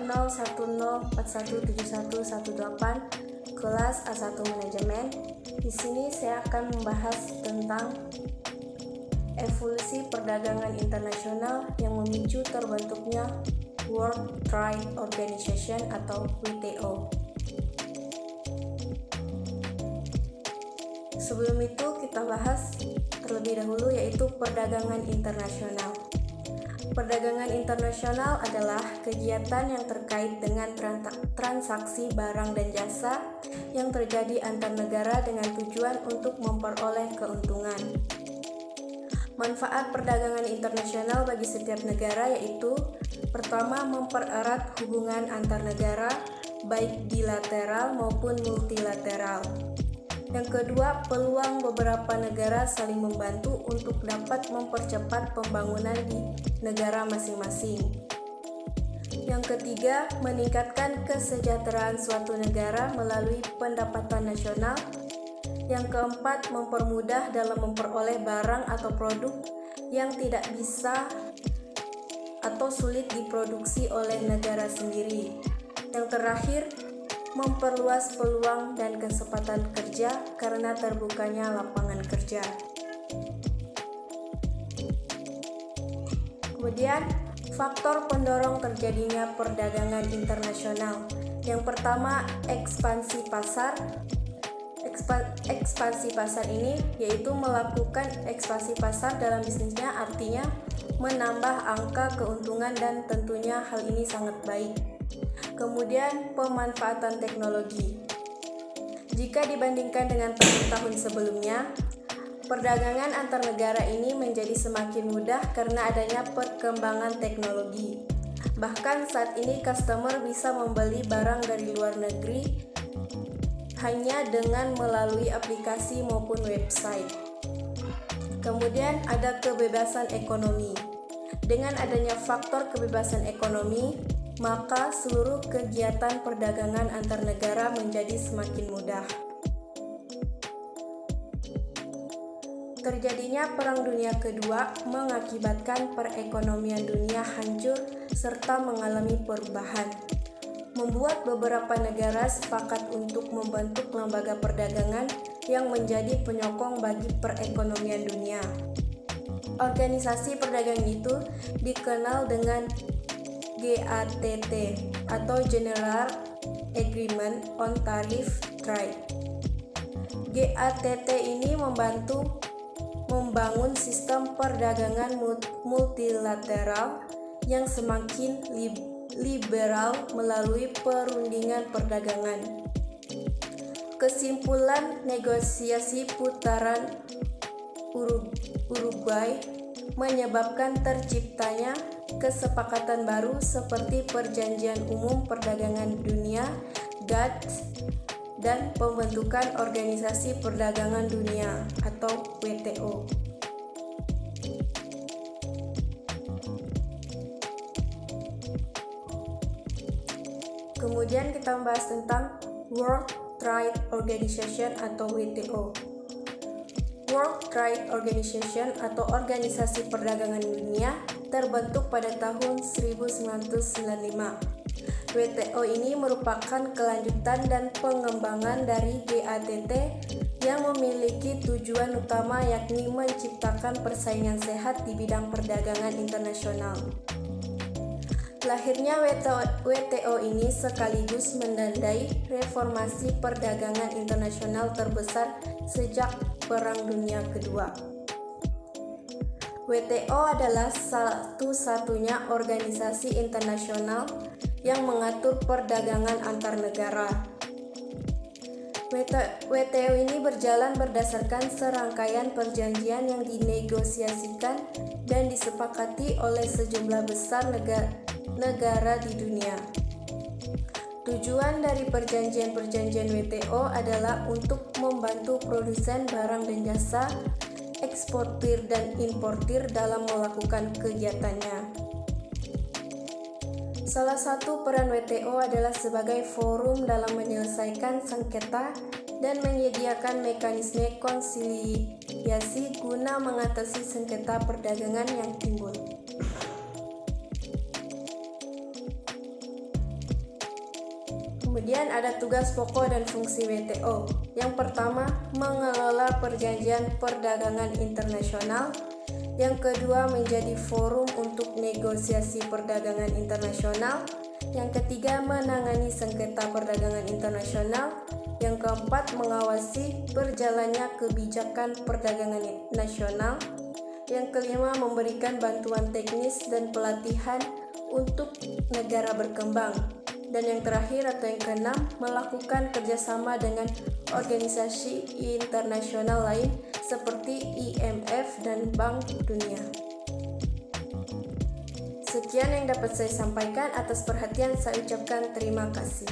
20104171118 kelas A1 Manajemen. Di sini saya akan membahas tentang evolusi perdagangan internasional yang memicu terbentuknya World Trade Organization atau WTO. Sebelum itu kita bahas terlebih dahulu yaitu perdagangan internasional. Perdagangan internasional adalah kegiatan yang terkait dengan transaksi barang dan jasa yang terjadi antar negara dengan tujuan untuk memperoleh keuntungan. Manfaat perdagangan internasional bagi setiap negara yaitu: pertama, mempererat hubungan antar negara, baik bilateral maupun multilateral. Yang kedua, peluang beberapa negara saling membantu untuk dapat mempercepat pembangunan di negara masing-masing. Yang ketiga, meningkatkan kesejahteraan suatu negara melalui pendapatan nasional. Yang keempat, mempermudah dalam memperoleh barang atau produk yang tidak bisa atau sulit diproduksi oleh negara sendiri. Yang terakhir, memperluas peluang dan kesempatan kerja karena terbukanya lapangan kerja. Kemudian, faktor pendorong terjadinya perdagangan internasional. Yang pertama, ekspansi pasar. Ekspansi pasar ini yaitu melakukan ekspansi pasar dalam bisnisnya, artinya menambah angka keuntungan dan tentunya hal ini sangat baik. Kemudian, pemanfaatan teknologi. Jika dibandingkan dengan tahun-tahun sebelumnya, perdagangan antar negara ini menjadi semakin mudah karena adanya perkembangan teknologi. Bahkan saat ini customer bisa membeli barang dari luar negeri hanya dengan melalui aplikasi maupun website. Kemudian ada kebebasan ekonomi. Dengan adanya faktor kebebasan ekonomi, maka seluruh kegiatan perdagangan antar negara menjadi semakin mudah. Terjadinya Perang Dunia Kedua mengakibatkan perekonomian dunia hancur serta mengalami perubahan, membuat beberapa negara sepakat untuk membentuk lembaga perdagangan yang menjadi penyokong bagi perekonomian dunia. Organisasi perdagangan itu dikenal dengan GATT atau General Agreement on Tariff Trade. GATT ini membantu membangun sistem perdagangan multilateral yang semakin liberal melalui perundingan perdagangan. Kesimpulan negosiasi putaran Uruguay menyebabkan terciptanya kesepakatan baru seperti Perjanjian Umum Perdagangan Dunia (GATT) dan pembentukan Organisasi Perdagangan Dunia atau WTO. Kemudian kita membahas tentang World Trade Organization atau WTO. World Trade Organization atau Organisasi Perdagangan Dunia terbentuk pada tahun 1995. WTO ini merupakan kelanjutan dan pengembangan dari GATT yang memiliki tujuan utama yakni menciptakan persaingan sehat di bidang perdagangan internasional. Lahirnya WTO ini sekaligus menandai reformasi perdagangan internasional terbesar sejak Perang Dunia Kedua. WTO adalah satu-satunya organisasi internasional yang mengatur perdagangan antar negara. WTO ini berjalan berdasarkan serangkaian perjanjian yang dinegosiasikan dan disepakati oleh sejumlah besar negara di dunia. Tujuan dari perjanjian-perjanjian WTO adalah untuk membantu produsen barang dan jasa, eksportir dan importir dalam melakukan kegiatannya. Salah satu peran WTO adalah sebagai forum dalam menyelesaikan sengketa dan menyediakan mekanisme konsiliasi guna mengatasi sengketa perdagangan yang timbul. Kemudian ada tugas pokok dan fungsi WTO. Yang pertama, mengelola perjanjian perdagangan internasional. Yang kedua, menjadi forum untuk negosiasi perdagangan internasional. Yang ketiga, menangani sengketa perdagangan internasional. Yang keempat, mengawasi berjalannya kebijakan perdagangan nasional. Yang kelima, memberikan bantuan teknis dan pelatihan untuk negara berkembang. Dan yang terakhir atau yang keenam, melakukan kerjasama dengan organisasi internasional lain seperti IMF dan Bank Dunia. Sekian yang dapat saya sampaikan. Atas perhatian saya ucapkan terima kasih.